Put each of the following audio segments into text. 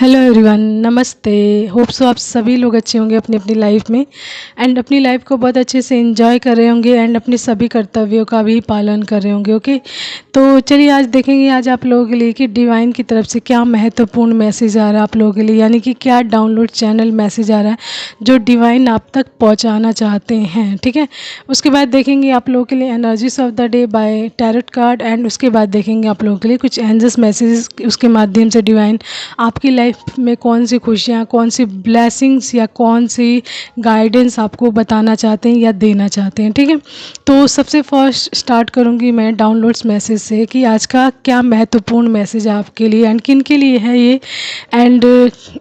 Hello everyone, नमस्ते। Hope so आप सभी लोग अच्छे होंगे अपनी अपनी लाइफ में एंड अपनी लाइफ को बहुत अच्छे से एंजॉय कर रहे होंगे एंड अपने सभी कर्तव्यों का भी पालन कर रहे होंगे। ओके, तो चलिए आज देखेंगे आज आप लोगों के लिए कि डिवाइन की तरफ से क्या महत्वपूर्ण मैसेज आ रहा है आप लोगों के लिए, यानी कि क्या डाउनलोड चैनल मैसेज आ रहा है जो डिवाइन आप तक पहुँचाना चाहते हैं। ठीक है, उसके बाद देखेंगे आप लोगों के लिए energies of the day by tarot card and उसके बाद देखेंगे आप लोगों के लिए कुछ एंजल्स मैसेजेस, उसके माध्यम से डिवाइन आपकी लाइफ में कौन सी खुशियाँ, कौन सी ब्लेसिंग्स या कौन सी गाइडेंस आपको बताना चाहते हैं या देना चाहते हैं। ठीक है, तो सबसे फर्स्ट स्टार्ट करूँगी मैं डाउनलोड्स मैसेज से कि आज का क्या महत्वपूर्ण मैसेज है आपके लिए एंड किन के लिए है ये एंड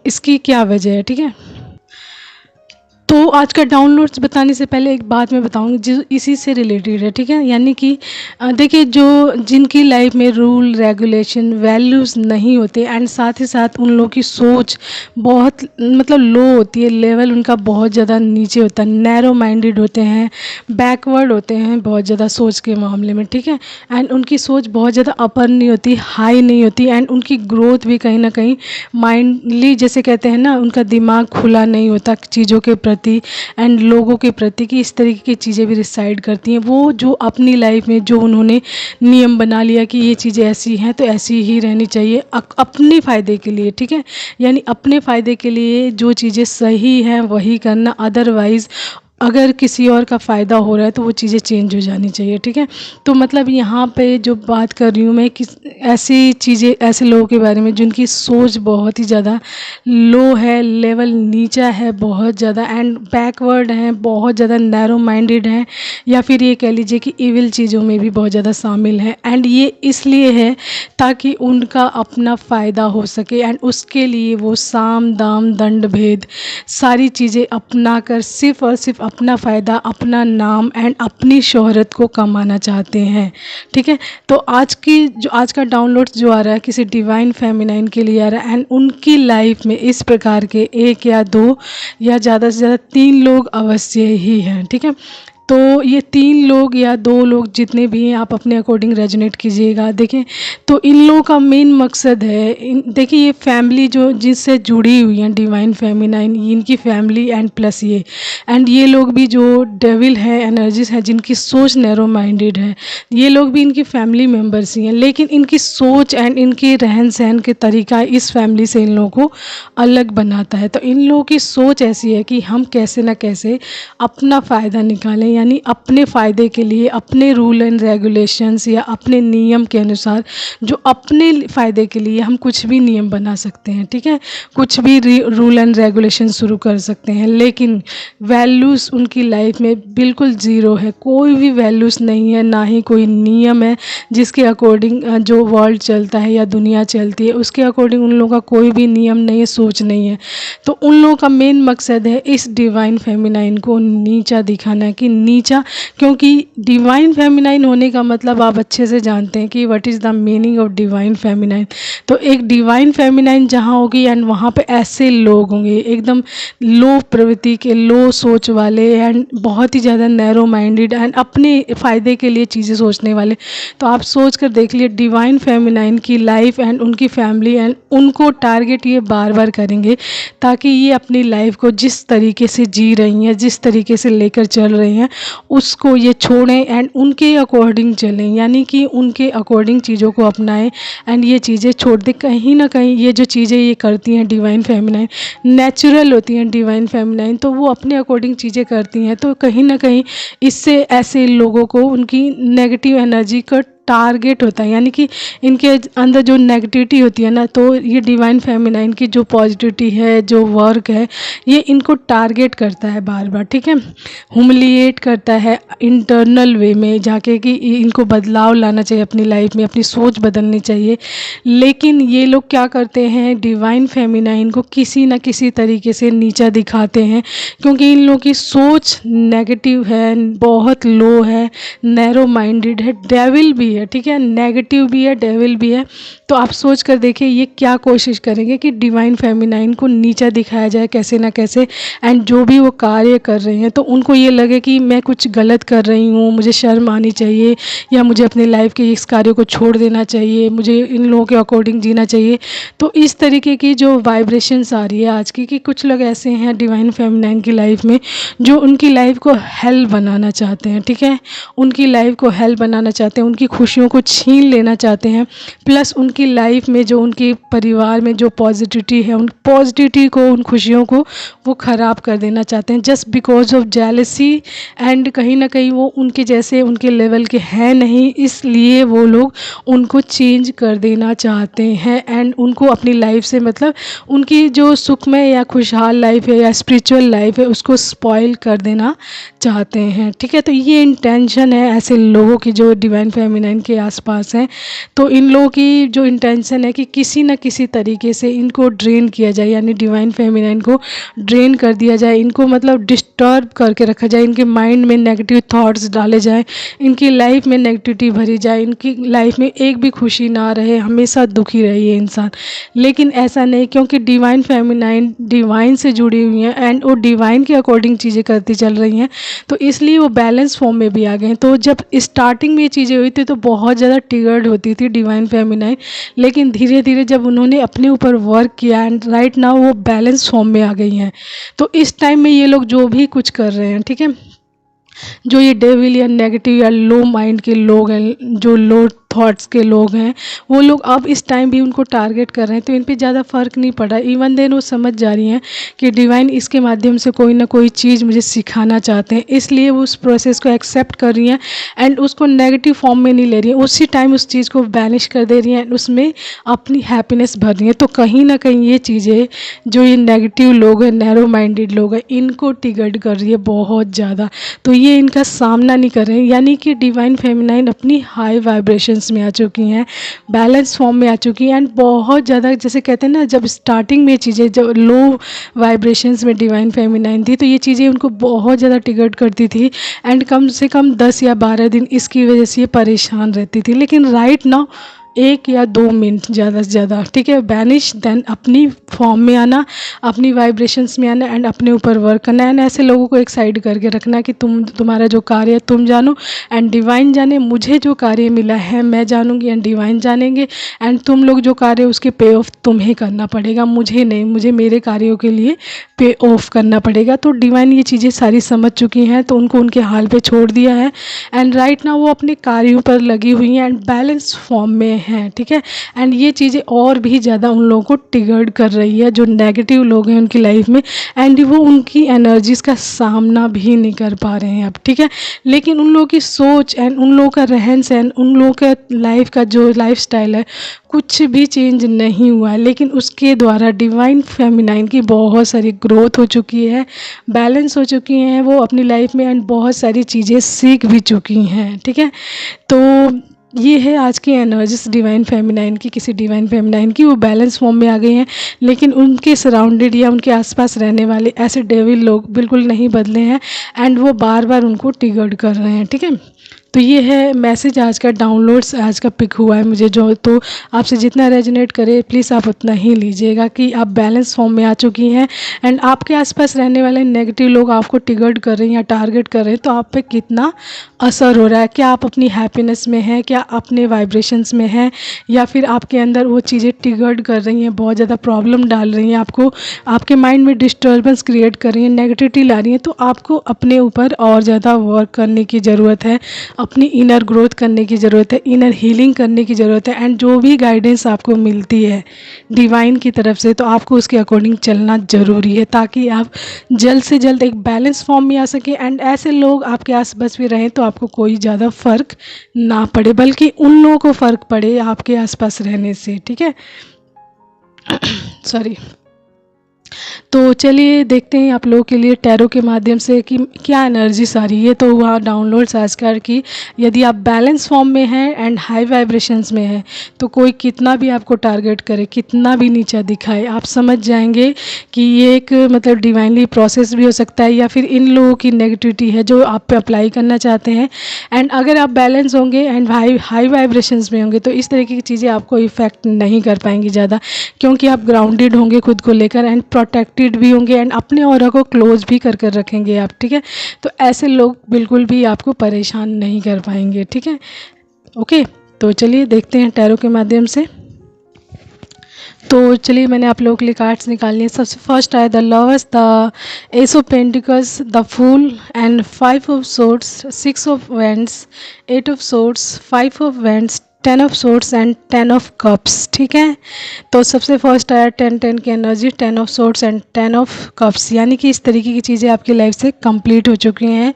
इसकी क्या वजह है। ठीक है, तो आज का डाउनलोड्स बताने से पहले एक बात मैं बताऊंगी जो इसी से रिलेटेड है। ठीक है, यानी कि देखिए जो जिनकी लाइफ में रूल रेगुलेशन वैल्यूज़ नहीं होते एंड साथ ही साथ उन लोगों की सोच बहुत मतलब लो होती है, लेवल उनका बहुत ज़्यादा नीचे होता है, नैरो माइंडेड होते हैं, बैकवर्ड होते हैं बहुत ज़्यादा सोच के मामले में। ठीक है, एंड उनकी सोच बहुत ज़्यादा अपर नहीं होती, हाई नहीं होती एंड उनकी ग्रोथ भी कहीं ना कहीं माइंडली जैसे कहते हैं ना, उनका दिमाग खुला नहीं होता चीज़ों के प्रति एंड लोगों के प्रति कि इस तरीके की चीज़ें भी डिसाइड करती हैं। वो जो अपनी लाइफ में जो उन्होंने नियम बना लिया कि ये चीज़ें ऐसी हैं तो ऐसी ही रहनी चाहिए अपने फ़ायदे के लिए। ठीक है, यानी अपने फ़ायदे के लिए जो चीज़ें सही हैं वही करना, अदरवाइज़ अगर किसी और का फ़ायदा हो रहा है तो वो चीज़ें चेंज हो जानी चाहिए। ठीक है, तो मतलब यहाँ पे जो बात कर रही हूँ मैं कि ऐसी चीज़ें, ऐसे लोगों के बारे में जिनकी सोच बहुत ही ज़्यादा लो है, लेवल नीचा है बहुत ज़्यादा एंड बैकवर्ड हैं, बहुत ज़्यादा नैरो माइंडेड हैं, या फिर ये कह लीजिए कि इविल चीज़ों में भी बहुत ज़्यादा शामिल हैं एंड ये इसलिए है ताकि उनका अपना फ़ायदा हो सके एंड उसके लिए वो साम दाम दंड भेद सारी चीज़ें अपना कर सिर्फ़ और सिर्फ अपना फ़ायदा, अपना नाम एंड अपनी शोहरत को कमाना चाहते हैं। ठीक है, तो आज का डाउनलोड जो आ रहा है किसी डिवाइन फेमिनाइन के लिए आ रहा है एंड उनकी लाइफ में इस प्रकार के एक या दो या ज़्यादा से ज़्यादा 3 लोग अवश्य ही हैं। ठीक है, तो ये 3 लोग या 2 लोग जितने भी हैं आप अपने अकॉर्डिंग रेजोनेट कीजिएगा। देखें तो इन लोगों का मेन मकसद है, देखिए ये फैमिली जो जिससे जुड़ी हुई हैं डिवाइन फेमिनाइन, इनकी फैमिली एंड प्लस ये लोग भी जो डेविल है, एनर्जीज हैं जिनकी सोच नैरो माइंडेड है, ये लोग भी इनकी फैमिली मेम्बर्स ही हैं, लेकिन इनकी सोच एंड इनके रहन सहन के तरीका इस फैमिली से इन लोगों को अलग बनाता है। तो इन लोगों की सोच ऐसी है कि हम कैसे ना कैसे अपना फ़ायदा निकालें, यानी अपने फ़ायदे के लिए अपने रूल एंड रेगुलेशंस या अपने नियम के अनुसार जो अपने फ़ायदे के लिए हम कुछ भी नियम बना सकते हैं। ठीक है, कुछ भी रूल एंड रेगुलेशन शुरू कर सकते हैं, लेकिन वैल्यूज़ उनकी लाइफ में बिल्कुल ज़ीरो है, कोई भी वैल्यूज़ नहीं है, ना ही कोई नियम है जिसके अकॉर्डिंग जो वर्ल्ड चलता है या दुनिया चलती है उसके अकॉर्डिंग उन लोगों का कोई भी नियम नहीं है, सोच नहीं है। तो उन लोगों का मेन मकसद है इस डिवाइन फेमिनाइन को नीचा दिखाना, कि नीचा, क्योंकि डिवाइन फेमिनाइन होने का मतलब आप अच्छे से जानते हैं कि what is the meaning of divine feminine. तो एक डिवाइन फेमिनाइन जहाँ होगी एंड वहाँ पे ऐसे लोग होंगे एकदम लो प्रवृत्ति के, लो सोच वाले एंड बहुत ही ज़्यादा नैरो माइंडेड एंड अपने फ़ायदे के लिए चीज़ें सोचने वाले। तो आप सोच कर देख लिए डिवाइन फेमिनाइन की लाइफ एंड उनकी फैमिली एंड उनको टारगेट ये बार बार करेंगे ताकि ये अपनी लाइफ को जिस तरीके से जी रही हैं, जिस तरीके से लेकर चल रही हैं उसको ये छोड़ें एंड उनके अकॉर्डिंग चलें, यानी कि उनके अकॉर्डिंग चीज़ों को अपनाएं एंड ये चीज़ें छोड़ दें। कहीं ना कहीं ये जो चीज़ें ये करती हैं डिवाइन फेमिनाइन नेचुरल होती हैं, डिवाइन फेमिनाइन तो वो अपने अकॉर्डिंग चीज़ें करती हैं, तो कहीं ना कहीं इससे ऐसे लोगों को उनकी नेगेटिव एनर्जी का टारगेट होता है, यानी कि इनके अंदर जो नेगेटिविटी होती है ना, तो ये डिवाइन फेमिनाइन की जो पॉजिटिविटी है, जो वर्क है, ये इनको टारगेट करता है बार बार। ठीक है, ह्यूमिलिएट करता है इंटरनल वे में जाके कि इनको बदलाव लाना चाहिए अपनी लाइफ में, अपनी सोच बदलनी चाहिए। लेकिन ये लोग क्या करते हैं, डिवाइन फेमिनाइन को किसी न किसी तरीके से नीचा दिखाते हैं, क्योंकि इन लोगों की सोच नेगेटिव है, बहुत लो है, नैरो माइंडेड है, डेविल भी है। है, ठीक है, नेगेटिव भी है, डेविल भी है। तो आप सोच कर देखिए ये क्या कोशिश करेंगे कि डिवाइन फेमिनाइन को नीचा दिखाया जाए कैसे ना कैसे, एंड जो भी वो कार्य कर रहे हैं तो उनको ये लगे कि मैं कुछ गलत कर रही हूँ, मुझे शर्म आनी चाहिए, या मुझे अपनी लाइफ के इस कार्य को छोड़ देना चाहिए, मुझे इन लोगों के अकॉर्डिंग जीना चाहिए। तो इस तरीके की जो वाइब्रेशंस आ रही है आज की, कि कुछ लोग ऐसे हैं डिवाइन फेमिनाइन की लाइफ में जो उनकी लाइफ को हेल बनाना चाहते हैं, ठीक है, उनकी लाइफ को हेल बनाना चाहते हैं, उनकी खुशियों को छीन लेना चाहते हैं, प्लस उनकी लाइफ में जो उनके परिवार में जो पॉजिटिविटी है, उन पॉजिटिविटी को, उन खुशियों को वो ख़राब कर देना चाहते हैं, just because of jealousy. And कहीं ना कहीं वो उनके जैसे उनके लेवल के हैं नहीं, इसलिए वो लोग उनको चेंज कर देना चाहते हैं, एंड उनको अपनी लाइफ से मतलब उनकी जो सुखमय या खुशहाल लाइफ है या स्पिरिचुअल लाइफ है उसको स्पॉइल कर देना चाहते हैं, ठीक है। तो ये इंटेंशन है ऐसे लोगों की जो डिवाइन फेमिनाइन के आसपास हैं। तो इन लोगों की जो इंटेंशन है कि किसी न किसी तरीके से इनको ड्रेन किया जाए, यानी डिवाइन फेमिनाइन को ड्रेन कर दिया जाए, इनको मतलब डिस्टर्ब करके रखा जाए, इनके माइंड में नेगेटिव थॉट्स डाले जाए, इनकी लाइफ में नेगेटिविटी भरी जाए, इनकी लाइफ में एक भी खुशी ना रहे, हमेशा दुखी रहे ये इंसान। लेकिन ऐसा नहीं, क्योंकि डिवाइन फेमिनाइन डिवाइन से जुड़ी हुई हैं एंड वो डिवाइन के अकॉर्डिंग चीज़ें करती चल रही हैं, तो इसलिए वो बैलेंस फॉर्म में भी आ गए हैं। तो जब स्टार्टिंग में ये चीज़ें हुई थी तो बहुत ज़्यादा ट्रिगर्ड होती थी डिवाइन फेमिनाइन, लेकिन धीरे धीरे जब उन्होंने अपने ऊपर वर्क किया एंड राइट नाउ वो बैलेंस फॉर्म में आ गई हैं। तो इस टाइम में ये लोग जो भी कुछ कर रहे हैं, ठीक है, जो ये डेविल या नेगेटिव या लो माइंड के लोग हैं, जो लो थॉट्स के लोग हैं, वो लोग अब इस टाइम भी उनको टारगेट कर रहे हैं। तो इन पे ज़्यादा फ़र्क नहीं पड़ा, इवन देन वो समझ जा रही हैं कि डिवाइन इसके माध्यम से कोई ना कोई चीज़ मुझे सिखाना चाहते हैं, इसलिए वो उस प्रोसेस को एक्सेप्ट कर रही हैं एंड उसको नेगेटिव फॉर्म में नहीं ले रही हैं, उसी टाइम उस चीज़ को बैनिश कर दे रही हैं एंड उसमें अपनी हैप्पीनेस भर रही हैं। तो कहीं ना कहीं ये चीज़ें जो ये नेगेटिव लोग हैं, नैरो माइंडेड लोग हैं, इनको ट्रिगर्ड कर रही है बहुत ज़्यादा। तो ये इनका सामना नहीं कर रहे हैं, यानी कि डिवाइन फेमिनाइन अपनी हाई वाइब्रेशंस में आ चुकी हैं, बैलेंस फॉर्म में आ चुकी हैं, एंड बहुत ज़्यादा जैसे कहते हैं ना, जब स्टार्टिंग में चीज़ें जो लो वाइब्रेशंस में डिवाइन फेमिनाइन थी तो ये चीज़ें उनको बहुत ज़्यादा ट्रिगर्ड करती थी, एंड कम से कम 10 या 12 दिन इसकी वजह से ये परेशान रहती थी। लेकिन राइट नाउ 1 या 2 मिनट ज़्यादा से ज़्यादा, ठीक है, बैनिश, देन अपनी फॉर्म में आना, अपनी वाइब्रेशंस में आना एंड अपने ऊपर वर्क करना, एंड ऐसे लोगों को एक साइड करके रखना कि तुम्हारा जो कार्य है तुम जानो एंड डिवाइन जाने, मुझे जो कार्य मिला है मैं जानूंगी एंड डिवाइन जानेंगे, एंड तुम लोग जो कार्य उसके पे ऑफ तुम्हें करना पड़ेगा, मुझे नहीं, मुझे मेरे कार्यों के लिए पे ऑफ करना पड़ेगा। तो डिवाइन ये चीज़ें सारी समझ चुकी हैं, तो उनको उनके हाल पे छोड़ दिया है एंड राइट नाउ वो अपने कार्यों पर लगी हुई हैं एंड बैलेंस फॉर्म में हैं, ठीक है। एंड ये चीज़ें और भी ज़्यादा उन लोगों को ट्रिगर्ड कर रही है जो नेगेटिव लोग हैं उनकी लाइफ में, एंड वो उनकी एनर्जीज़ का सामना भी नहीं कर पा रहे हैं अब, ठीक है। लेकिन उन लोगों की सोच एंड उन लोगों का रहन सहन, उन लोगों का लाइफ का जो लाइफ स्टाइल है कुछ भी चेंज नहीं हुआ है, लेकिन उसके द्वारा डिवाइन फेमिनाइन की बहुत सारी ग्रोथ हो चुकी है, बैलेंस हो चुकी हैं वो अपनी लाइफ में, एंड बहुत सारी चीज़ें सीख भी चुकी हैं, ठीक है। तो ये है आज की एनर्जीज डिवाइन फेमिनाइन की, किसी डिवाइन फेमिनाइन की, वो बैलेंस फॉर्म में आ गई हैं, लेकिन उनके सराउंडेड या उनके आसपास रहने वाले ऐसे डेविल लोग बिल्कुल नहीं बदले हैं एंड वो बार बार उनको ट्रिगर्ड कर रहे हैं, ठीक है। तो ये है मैसेज आज का, डाउनलोड्स आज का पिक हुआ है मुझे जो, तो आपसे जितना रेजोनेट करे प्लीज़ आप उतना ही लीजिएगा कि आप बैलेंस फॉर्म में आ चुकी हैं एंड आपके आसपास रहने वाले नेगेटिव लोग आपको ट्रिगर्ड कर रहे हैं या टारगेट कर रहे हैं, तो आप पे कितना असर हो रहा है, क्या आप अपनी हैप्पीनेस में हैं, क्या अपने वाइब्रेशंस में हैं, या फिर आपके अंदर वो चीज़ें ट्रिगर्ड कर रही हैं, बहुत ज़्यादा प्रॉब्लम डाल रही हैं आपको, आपके माइंड में डिस्टर्बेंस क्रिएट कर रही हैं, नेगेटिविटी ला रही हैं। तो आपको अपने ऊपर और ज़्यादा वर्क करने की ज़रूरत है, अपनी इनर ग्रोथ करने की ज़रूरत है, इनर हीलिंग करने की ज़रूरत है, एंड जो भी गाइडेंस आपको मिलती है डिवाइन की तरफ से तो आपको उसके अकॉर्डिंग चलना ज़रूरी है, ताकि आप जल्द से जल्द एक बैलेंस फॉर्म में आ सके एंड ऐसे लोग आपके आसपास भी रहें तो आपको कोई ज़्यादा फ़र्क ना पड़े, बल्कि उन लोगों को फ़र्क पड़े आपके आसपास रहने से, ठीक है। सॉरी। तो चलिए देखते हैं आप लोगों के लिए टैरो के माध्यम से कि क्या एनर्जीज आ रही है। तो वहाँ डाउनलोड्स आजकल की, यदि आप बैलेंस फॉर्म में हैं एंड हाई वाइब्रेशंस में हैं, तो कोई कितना भी आपको टारगेट करे, कितना भी नीचा दिखाए, आप समझ जाएंगे कि ये एक मतलब डिवाइनली प्रोसेस भी हो सकता है, या फिर इन लोगों की नेगेटिविटी है जो आप पे अप्लाई करना चाहते हैं। एंड अगर आप बैलेंस होंगे एंड हाई वाइब्रेशंस में होंगे तो इस तरीके की चीज़ें आपको इफ़ेक्ट नहीं कर पाएंगी ज़्यादा, क्योंकि आप ग्राउंडेड होंगे खुद को लेकर एंड प्रोटेक्टेड भी होंगे एंड अपने ऑरा को क्लोज भी कर कर रखेंगे आप, ठीक है। तो ऐसे लोग बिल्कुल भी आपको परेशान नहीं कर पाएंगे, ठीक है। ओके, तो चलिए देखते हैं टैरो के माध्यम से। तो चलिए मैंने आप लोगों के लिए कार्ड्स निकालनी है। सबसे फर्स्ट आया the lovers, the ace of pentacles, the fool and 5 of swords, 6 of wands, 8 of swords, 5 of wands, 10 of swords and 10 of cups, ठीक है। तो सबसे फर्स्ट आया 10 की energy, 10 of swords and 10 of cups, यानी कि इस तरीके की चीज़ें आपकी लाइफ से कंप्लीट हो चुकी हैं।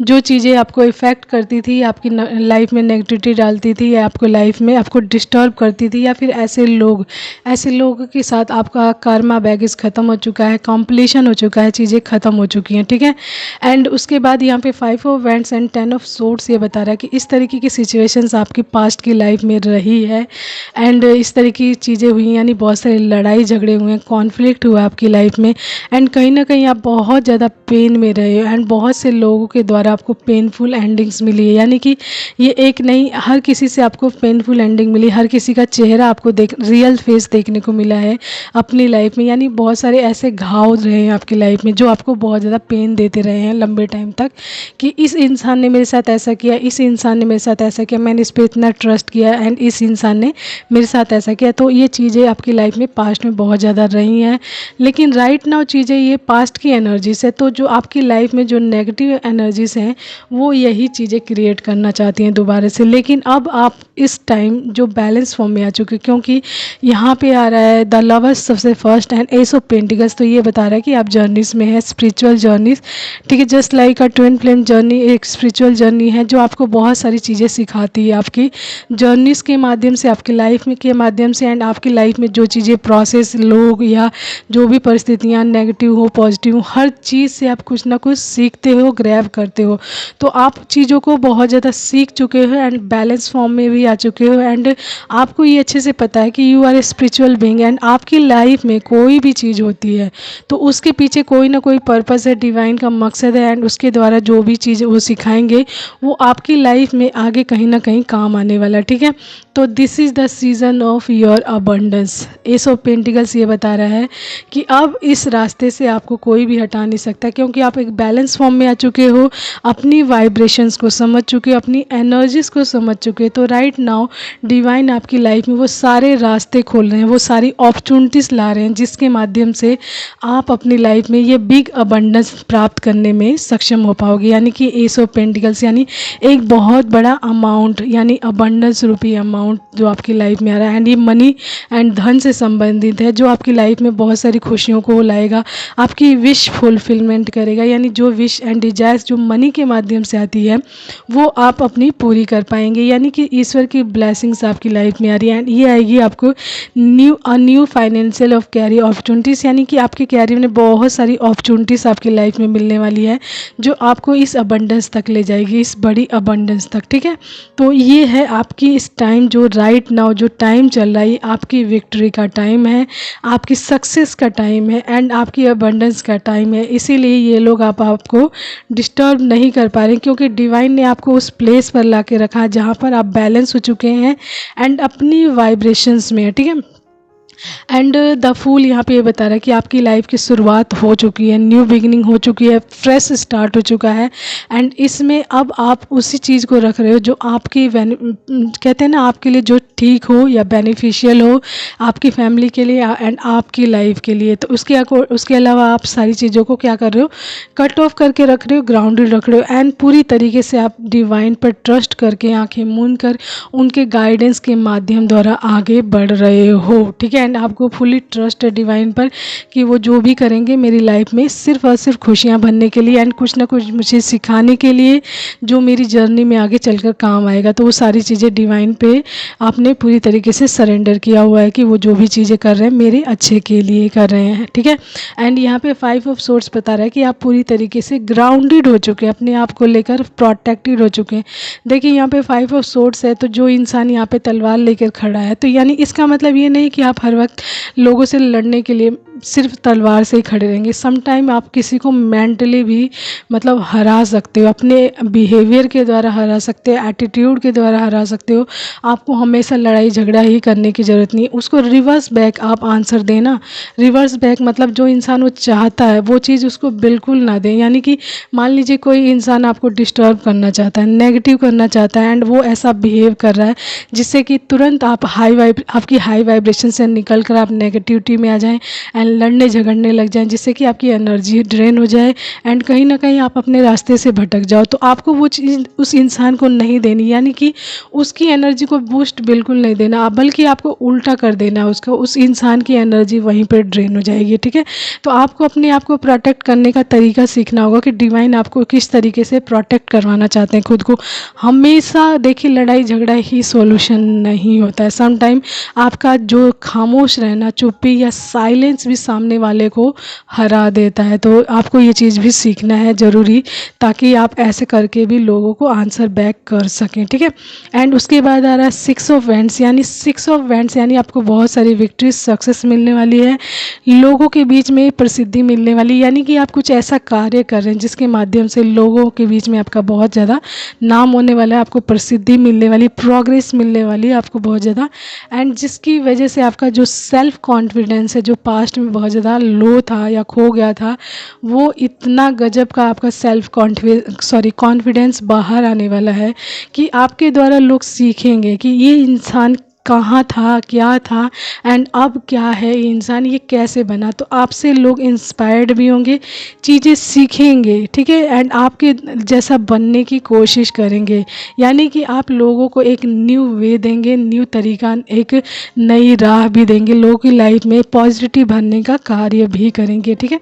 जो चीज़ें आपको इफ़ेक्ट करती थी, आपकी लाइफ में नेगेटिविटी डालती थी, या आपको लाइफ में आपको डिस्टर्ब करती थी, या फिर ऐसे लोगों के साथ आपका कर्मा बैगेज ख़त्म हो चुका है, कॉम्प्लीशन हो चुका है, चीज़ें ख़त्म हो चुकी हैं, ठीक है। एंड उसके बाद यहाँ पे 5 of wands and 10 of swords ये बता रहा है कि इस तरीके की सिचुएशंस आपकी पास्ट की लाइफ में रही है एंड इस तरह की चीज़ें हुई, यानी बहुत सारी लड़ाई झगड़े हुए हैं, कॉन्फ्लिक्ट हुआ आपकी लाइफ में एंड कहीं ना कहीं आप बहुत ज़्यादा पेन में रहे हो एंड बहुत से लोगों के द्वारा आपको पेनफुल एंडिंग्स मिली है। यानी कि ये एक नहीं, हर किसी से आपको पेनफुल एंडिंग मिली, हर किसी का चेहरा आपको रियल फेस देखने को मिला है अपनी लाइफ में, यानी बहुत सारे ऐसे घाव रहे हैं आपकी लाइफ में जो आपको बहुत ज़्यादा पेन देते रहे हैं लंबे टाइम तक, कि इस इंसान ने मेरे साथ ऐसा किया, इस इंसान ने मेरे साथ ऐसा किया, मैंने इस पर इतना ट्रस्ट किया एंड इस इंसान ने मेरे साथ ऐसा किया। तो ये चीज़ें आपकी लाइफ में पास्ट में बहुत ज़्यादा रही हैं, लेकिन राइट नाउ चीज़ें ये पास्ट की एनर्जीज है। तो जो आपकी लाइफ में जो नेगेटिव एनर्जीज हैं वो यही चीज़ें क्रिएट करना चाहती हैं दोबारा से, लेकिन अब आप इस टाइम जो बैलेंस फॉर्म में आ चुके, क्योंकि यहाँ पे आ रहा है द लवर्स सबसे first and S of pentacles, तो ये बता रहा है कि आप जर्नीज में है, स्पिरिचुअल जर्नीज, ठीक है। Just like a twin flame journey एक स्पिरिचुअल जर्नी है जो आपको बहुत सारी चीज़ें सिखाती है आपकी जर्नीज के माध्यम से, आपकी लाइफ में के माध्यम से एंड आपकी लाइफ में जो चीज़ें प्रोसेस, लोग या जो भी परिस्थितियाँ नेगेटिव हो पॉजिटिव हो, हर चीज़ से आप कुछ ना कुछ सीखते हो, ग्रैब करते हो। तो आप चीज़ों को बहुत ज़्यादा सीख चुके हो एंड बैलेंस फॉर्म में भी आ चुके हो एंड आपको ये अच्छे से पता है कि you are a spiritual being and आपकी लाइफ में कोई भी चीज़ होती है तो उसके पीछे कोई ना कोई पर्पस है, डिवाइन का मकसद है एंड उसके द्वारा जो भी चीज़ वो सिखाएंगे वो आपकी लाइफ में आगे कहीं ना कहीं काम आने वाला है, ठीक है। तो this is the season off your abundance. S of pentacles ये बता रहा है कि अब इस रास्ते से आपको कोई भी हटा नहीं सकता, क्योंकि आप एक बैलेंस फॉर्म में आ चुके हो, अपनी वाइब्रेशंस को समझ चुके हो, अपनी एनर्जीज को समझ चुके हो। तो राइट नाउ डिवाइन आपकी लाइफ में वो सारे रास्ते खोल रहे हैं, वो सारी अपॉर्चुनिटीज़ ला रहे हैं जिसके माध्यम से आप अपनी लाइफ में ये बिग अबंडेंस प्राप्त करने में सक्षम हो पाओगे। यानी कि एस ऑफ पेंटिकल्स यानी एक बहुत बड़ा अमाउंट, यानी अबंडेंस रूपी अमाउंट जो आपकी लाइफ में आ रहा है एंड ये मनी एंड धन से संबंधित है, जो आपकी लाइफ में बहुत सारी खुशियों को लाएगा, आपकी विश फुलफिलमेंट करेगा। यानी जो विश एंड डिजायर्स जो मनी के माध्यम से आती है वो आप अपनी पूरी कर पाएंगे। यानी कि ईश्वर की ब्लेसिंग्स आपकी लाइफ में आ रही है एंड ये आएगी आपको new financial of career opportunities, यानी कि आपके कैरियर में बहुत सारी अपॉर्चुनिटीज़ आपकी लाइफ में मिलने वाली है जो आपको इस अबंडेंस तक ले जाएगी, इस बड़ी अबंडेंस तक, ठीक है। तो ये है आपकी इस टाइम जो राइट नाउ जो टाइम चल रहा है, आपकी विक्ट्री का टाइम है, आपकी सक्सेस का टाइम है एंड आपकी अबंडेंस का टाइम है। इसीलिए ये लोग आपको डिस्टर्ब नहीं कर पा रहे, क्योंकि डिवाइन ने आपको उस प्लेस पर ला के रखा जहाँ पर आप बैलेंस हो चुके हैं एंड अपनी वाइब्रेशंस में है, ठीक है। एंड द फूल यहाँ पे ये बता रहा है कि आपकी लाइफ की शुरुआत हो चुकी है, न्यू बिगिनिंग हो चुकी है, फ्रेश स्टार्ट हो चुका है एंड इसमें अब आप उसी चीज़ को रख रहे हो जो आपकी कहते हैं ना, आपके लिए जो ठीक हो या बेनिफिशियल हो आपकी फैमिली के लिए एंड आपकी लाइफ के लिए। तो उसके अलावा आप सारी चीज़ों को क्या कर रहे हो, कट ऑफ करके रख रहे हो, ग्राउंडेड रख रहे हो एंड पूरी तरीके से आप डिवाइन पर ट्रस्ट करके आंखें मूंद कर उनके गाइडेंस के माध्यम द्वारा आगे बढ़ रहे हो, ठीक है। एंड आप आपको फुली ट्रस्ट है डिवाइन पर कि वो जो भी करेंगे मेरी लाइफ में सिर्फ और सिर्फ खुशियाँ भरने के लिए एंड कुछ ना कुछ मुझे सिखाने के लिए, जो मेरी जर्नी में आगे चलकर काम आएगा। तो वो सारी चीज़ें डिवाइन पे आपने पूरी तरीके से सरेंडर किया हुआ है कि वो जो भी चीज़ें कर रहे हैं मेरे अच्छे के लिए कर रहे हैं, ठीक है। एंड यहाँ पे 5 ऑफ सोर्स बता रहा है कि आप पूरी तरीके से ग्राउंडेड हो चुके हैं, अपने आप को लेकर प्रोटेक्टेड हो चुके हैं। देखिए यहाँ पे 5 ऑफ सोर्स है, तो जो इंसान यहाँ पे तलवार लेकर खड़ा है, तो यानी इसका मतलब ये नहीं कि आप हर वक्त लोगों से लड़ने के लिए सिर्फ तलवार से ही खड़े रहेंगे। सम टाइम आप किसी को मेंटली भी मतलब हरा सकते हो, अपने बिहेवियर के द्वारा हरा सकते हो, एटीट्यूड के द्वारा हरा सकते हो। आपको हमेशा लड़ाई झगड़ा ही करने की ज़रूरत नहीं है, उसको रिवर्स बैक आप आंसर देना। रिवर्स बैक मतलब जो इंसान वो चाहता है वो चीज़ उसको बिल्कुल ना दें। यानी कि मान लीजिए कोई इंसान आपको डिस्टर्ब करना चाहता है, नेगेटिव करना चाहता है एंड वो ऐसा बिहेव कर रहा है जिससे कि तुरंत आप आपकी हाई वाइब्रेशन से निकल कर आप नेगेटिविटी में आ जाएं एंड लड़ने झगड़ने लग जाएं, जिससे कि आपकी एनर्जी ड्रेन हो जाए एंड कहीं ना कहीं आप अपने रास्ते से भटक जाओ। तो आपको वो चीज़ उस इंसान को नहीं देनी, यानी कि उसकी एनर्जी को बूस्ट बिल्कुल नहीं देना, बल्कि आपको उल्टा कर देना, उसका उस इंसान की एनर्जी वहीं पर ड्रेन हो जाएगी, ठीक है। तो आपको अपने आप को प्रोटेक्ट करने का तरीका सीखना होगा कि डिवाइन आपको किस तरीके से प्रोटेक्ट करवाना चाहते हैं खुद को। हमेशा देखिए लड़ाई झगड़ा ही सॉल्यूशन नहीं होता है। सम टाइम आपका जो खामोश रहना, चुप्पी या साइलेंस भी सामने वाले को हरा देता है। तो आपको ये चीज़ भी सीखना है ज़रूरी, ताकि आप ऐसे करके भी लोगों को आंसर बैक कर सकें, ठीक है। एंड उसके बाद आ रहा है 6 ऑफ वैंड्स, यानी 6 ऑफ वैंड्स यानी आपको बहुत सारी विक्ट्री सक्सेस मिलने वाली है, लोगों के बीच में प्रसिद्धि मिलने वाली, यानी कि आप कुछ ऐसा कार्य कर रहे हैं जिसके माध्यम से लोगों के बीच में आपका बहुत ज़्यादा नाम होने वाला है, आपको प्रसिद्धि मिलने वाली, प्रोग्रेस मिलने वाली है आपको बहुत ज़्यादा। एंड जिसकी वजह से आपका जो सेल्फ कॉन्फिडेंस है, जो पास्ट में बहुत ज़्यादा लो था या खो गया था, वो इतना गजब का आपका सेल्फ कॉन्फिडेंस बाहर आने वाला है कि आपके द्वारा लोग सीखेंगे कि ये इंसान कहाँ था, क्या था एंड अब क्या है, ये इंसान ये कैसे बना। तो आपसे लोग इंस्पायर्ड भी होंगे, चीज़ें सीखेंगे, ठीक है, एंड आपके जैसा बनने की कोशिश करेंगे। यानी कि आप लोगों को एक न्यू वे देंगे, न्यू तरीका, एक नई राह भी देंगे, लोगों की लाइफ में पॉजिटिव भरने का कार्य भी करेंगे, ठीक है।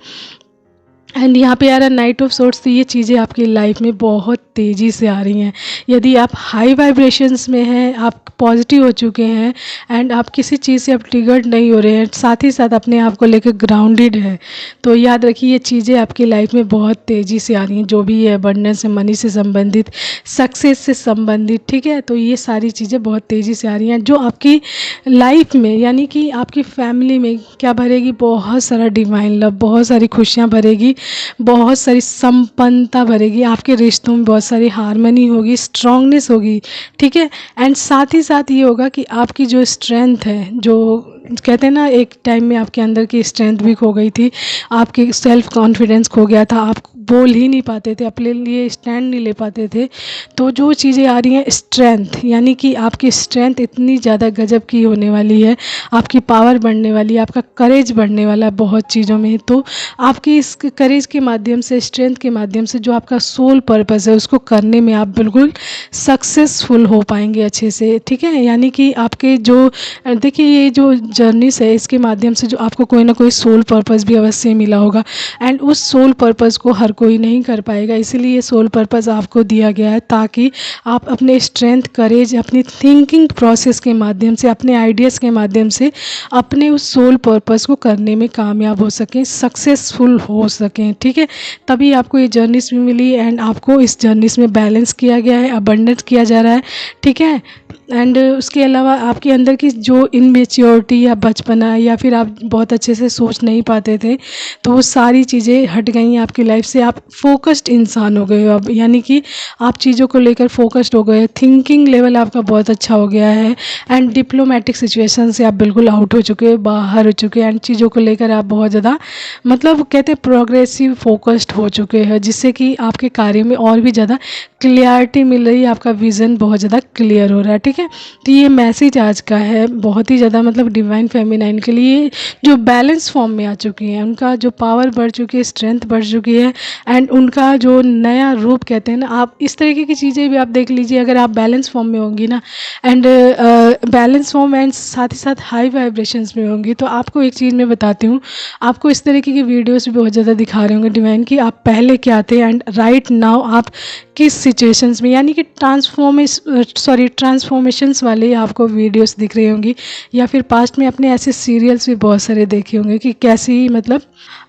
एंड यहाँ पे आ रहा है नाइट ऑफ सोर्ट्स। तो ये चीज़ें आपकी लाइफ में बहुत तेज़ी से आ रही हैं। यदि आप हाई वाइब्रेशंस में हैं, आप पॉजिटिव हो चुके हैं एंड आप किसी चीज़ से आप ट्रिगर्ड नहीं हो रहे हैं, साथ ही साथ अपने आप को लेकर ग्राउंडेड है, तो याद रखिए ये चीज़ें आपकी लाइफ में बहुत तेज़ी से आ रही हैं। जो भी है अबंडेंस से, मनी से संबंधित, सक्सेस से संबंधित, ठीक है, तो ये सारी चीज़ें बहुत तेज़ी से आ रही हैं जो आपकी लाइफ में, यानी कि आपकी फैमिली में क्या भरेगी, बहुत सारा डिवाइन लव, बहुत सारी खुशियाँ भरेगी, बहुत सारी संपन्नता भरेगी, आपके रिश्तों में बहुत सारी हार्मनी होगी, स्ट्रांगनेस होगी, ठीक है। एंड साथ ही साथ ये होगा कि आपकी जो स्ट्रेंथ है, जो कहते हैं ना एक टाइम में आपके अंदर की स्ट्रेंथ भी खो गई थी, आपके सेल्फ कॉन्फिडेंस खो गया था, आप बोल ही नहीं पाते थे, अपने लिए स्टैंड नहीं ले पाते थे, तो जो चीज़ें आ रही हैं स्ट्रेंथ, यानी कि आपकी स्ट्रेंथ इतनी ज़्यादा गजब की होने वाली है, आपकी पावर बढ़ने वाली है, आपका करेज बढ़ने वाला है बहुत चीज़ों में। तो आपकी इस करेज के माध्यम से, स्ट्रेंथ के माध्यम से जो आपका सोल पर्पस है उसको करने में आप बिल्कुल सक्सेसफुल हो पाएंगे अच्छे से, ठीक है। यानी कि आपके जो देखिए ये जो जर्नीस है इसके माध्यम से जो आपको कोई ना कोई सोल पर्पस भी अवश्य मिला होगा एंड उस सोल पर्पस को हर कोई नहीं कर पाएगा, इसीलिए सोल पर्पस आपको दिया गया है ताकि आप अपने स्ट्रेंथ, करेज, अपनी थिंकिंग प्रोसेस के माध्यम से, अपने आइडियाज़ के माध्यम से अपने उस सोल पर्पस को करने में कामयाब हो सकें, सक्सेसफुल हो सकें, ठीक है। तभी आपको ये जर्नीस भी मिली एंड आपको इस जर्नीस में बैलेंस किया गया है, अबंडेंस किया जा रहा है, ठीक है। एंड उसके अलावा आपके अंदर की जो इनमेच्योरिटी या बचपना या फिर आप बहुत अच्छे से सोच नहीं पाते थे, तो वो सारी चीज़ें हट गई हैं आपकी लाइफ से। आप फोकस्ड इंसान हो गए हो अब, यानी कि आप चीज़ों को लेकर फोकस्ड हो गए, थिंकिंग लेवल आपका बहुत अच्छा हो गया है एंड डिप्लोमेटिक सिचुएशन से आप बिल्कुल आउट हो चुके हो, बाहर हो चुके हैं एंड चीज़ों को लेकर आप बहुत ज़्यादा मतलब कहते हैं प्रोग्रेसिव फोकस्ड हो चुके हैं, जिससे कि आपके कार्य में और भी ज़्यादा क्लियरिटी मिल रही है, आपका विज़न बहुत ज़्यादा क्लियर हो रहा है, ठीक है। है। तो ये मैसेज आज का है, बहुत ही ज़्यादा मतलब डिवाइन फेमिनाइन के लिए जो बैलेंस फॉर्म में आ चुकी हैं, उनका जो पावर बढ़ चुकी है, स्ट्रेंथ बढ़ चुकी है, एंड उनका जो नया रूप कहते हैं ना, आप इस तरीके की चीज़ें भी आप देख लीजिए अगर आप बैलेंस फॉर्म में होंगी ना, एंड बैलेंस फॉर्म एंड साथ ही साथ हाई वाइब्रेशंस में होंगी, तो आपको एक चीज़ मैं बताती हूँ, आपको इस तरीके की वीडियोस भी बहुत ज़्यादा दिखा रहे होंगे डिवाइन की, आप पहले क्या थे एंड राइट नाउ आप किस सिचुएशंस में, यानी कि ट्रांसफॉर्मेशंस वाले आपको वीडियोस दिख रही होंगी, या फिर पास्ट में अपने ऐसे सीरियल्स भी बहुत सारे देखे होंगे कि कैसी मतलब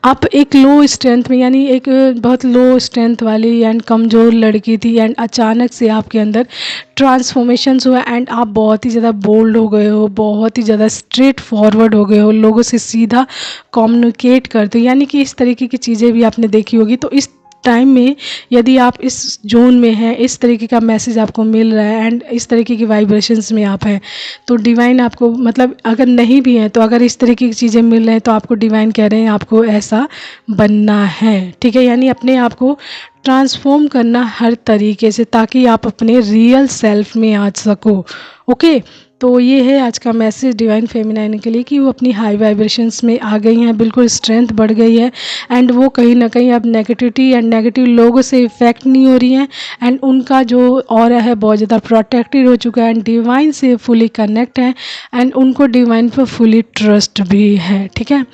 आप एक लो स्ट्रेंथ में, यानी एक बहुत लो स्ट्रेंथ वाली एंड कमज़ोर लड़की थी, एंड अचानक से आपके अंदर ट्रांसफॉर्मेशंस हुआ एंड आप बहुत ही ज़्यादा बोल्ड हो गए हो, बहुत ही ज़्यादा स्ट्रेट फॉरवर्ड हो गए हो, लोगों से सीधा कम्युनिकेट करते हो, यानी कि इस तरीके की चीज़ें भी आपने देखी होगी। तो इस टाइम में यदि आप इस जोन में हैं, इस तरीके का मैसेज आपको मिल रहा है एंड इस तरीके की वाइब्रेशंस में आप हैं, तो डिवाइन आपको मतलब अगर नहीं भी हैं तो अगर इस तरीके की चीज़ें मिल रही हैं तो आपको डिवाइन कह रहे हैं आपको ऐसा बनना है, ठीक है। यानी अपने आप को ट्रांसफॉर्म करना हर तरीके से, ताकि आप अपने रियल सेल्फ में आ सको। ओके, तो ये है आज का मैसेज डिवाइन फेमिनाइन के लिए कि वो अपनी हाई वाइब्रेशंस में आ गई हैं, बिल्कुल स्ट्रेंथ बढ़ गई है, एंड वो कहीं ना कहीं अब नेगेटिविटी एंड नेगेटिव लोगों से इफेक्ट नहीं हो रही हैं, एंड उनका जो ऑरा है बहुत ज़्यादा प्रोटेक्टेड हो चुका है, एंड डिवाइन से फुली कनेक्ट है, एंड उनको डिवाइन पर फुली ट्रस्ट भी है, ठीक है।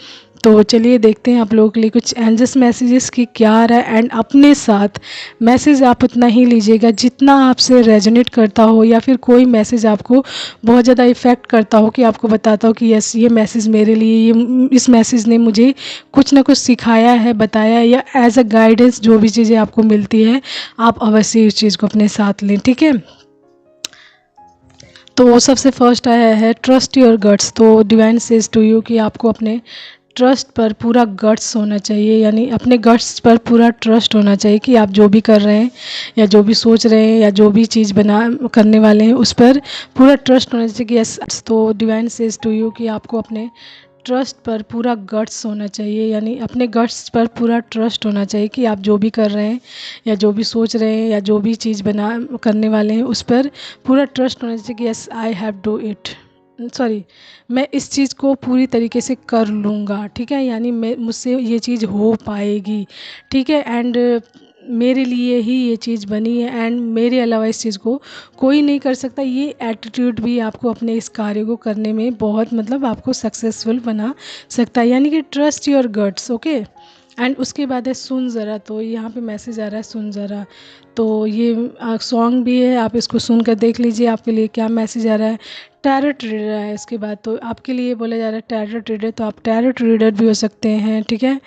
तो चलिए देखते हैं आप लोगों के लिए कुछ एंजल्स मैसेजेस की क्या आ रहा है, एंड अपने साथ मैसेज आप उतना ही लीजिएगा जितना आपसे रेजोनेट करता हो, या फिर कोई मैसेज आपको बहुत ज़्यादा इफ़ेक्ट करता हो कि आपको बताता हो कि यस ये मैसेज मेरे लिए, ये इस मैसेज ने मुझे कुछ ना कुछ सिखाया है, बताया है, या एज अ गाइडेंस जो भी चीज़ें आपको मिलती है आप अवश्य उस चीज़ को अपने साथ लें, ठीक है। तो सबसे फर्स्ट आया है ट्रस्ट योर गट्स। तो डिवाइन सेज टू यू कि आपको अपने ट्रस्ट पर पूरा गट्स होना चाहिए, यानी अपने गट्स पर पूरा ट्रस्ट होना चाहिए कि आप जो भी कर रहे हैं या जो भी सोच रहे हैं या जो भी चीज़ बना करने वाले हैं उस पर पूरा ट्रस्ट होना चाहिए कि यस। तो डिवाइन सेज टू यू कि आपको अपने ट्रस्ट पर पूरा गट्स होना चाहिए, यानी अपने गट्स पर पूरा ट्रस्ट होना चाहिए कि आप जो भी कर रहे हैं या जो भी सोच रहे हैं या जो भी चीज़ बना करने वाले हैं उस पर पूरा ट्रस्ट होना चाहिए कि yes I have do it, sorry मैं इस चीज़ को पूरी तरीके से कर लूँगा, ठीक है, यानी मैं मुझसे ये चीज़ हो पाएगी, ठीक है, एंड मेरे लिए ही ये चीज़ बनी है एंड मेरे अलावा इस चीज़ को कोई नहीं कर सकता। ये एटीट्यूड भी आपको अपने इस कार्य को करने में बहुत मतलब आपको सक्सेसफुल बना सकता है, यानी कि trust your guts. Okay, and उसके बाद है सुन ज़रा। तो यहाँ पे मैसेज आ रहा है सुन ज़रा, तो ये सॉन्ग भी है, आप इसको सुन कर देख लीजिए आपके लिए क्या मैसेज आ रहा है। टैरोट रीडर है इसके बाद, तो आपके लिए बोला जा रहा है टैरोट रीडर, तो आप टैरोट रीडर भी हो सकते हैं, ठीक है।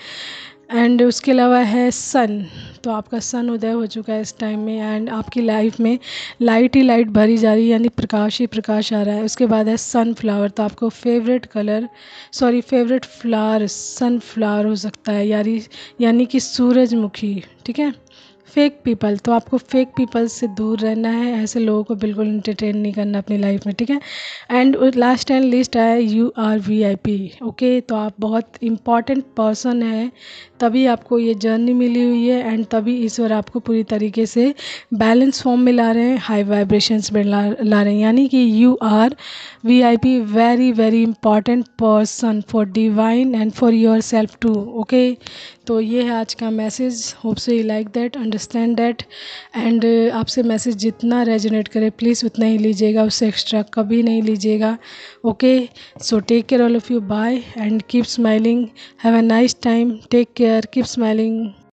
एंड उसके अलावा है सन, तो आपका सन उदय हो चुका है इस टाइम में, एंड आपकी लाइफ में लाइट ही लाइट भरी जा रही है, यानी प्रकाश ही प्रकाश आ रहा है। उसके बाद है सनफ्लावर, तो आपको favourite colour favourite flower sunflower हो सकता है, यानी कि सूरजमुखी, ठीक है। फेक पीपल, तो आपको फेक पीपल से दूर रहना है, ऐसे लोगों को बिल्कुल इंटरटेन नहीं करना अपनी लाइफ में, ठीक है। एंड लास्ट एंड लिस्ट है यू आर VIP। ओके, तो आप बहुत इम्पॉर्टेंट पर्सन है, तभी आपको ये जर्नी मिली हुई है, एंड तभी ईश्वर आपको पूरी तरीके से बैलेंस फॉर्म में ला रहे हैं, हाई वाइब्रेशंस में ला रहे हैं, यानी कि you are VIP, very very important person for divine and for yourself too. Okay, तो ये है आज का message, hope so you like that, understand that, and आपसे मैसेज जितना रेजोनेट करे प्लीज़ उतना ही लीजिएगा, उससे एक्स्ट्रा कभी नहीं लीजिएगा। Okay, so take care all of you, bye and keep smiling, have a nice time, take care, keep smiling.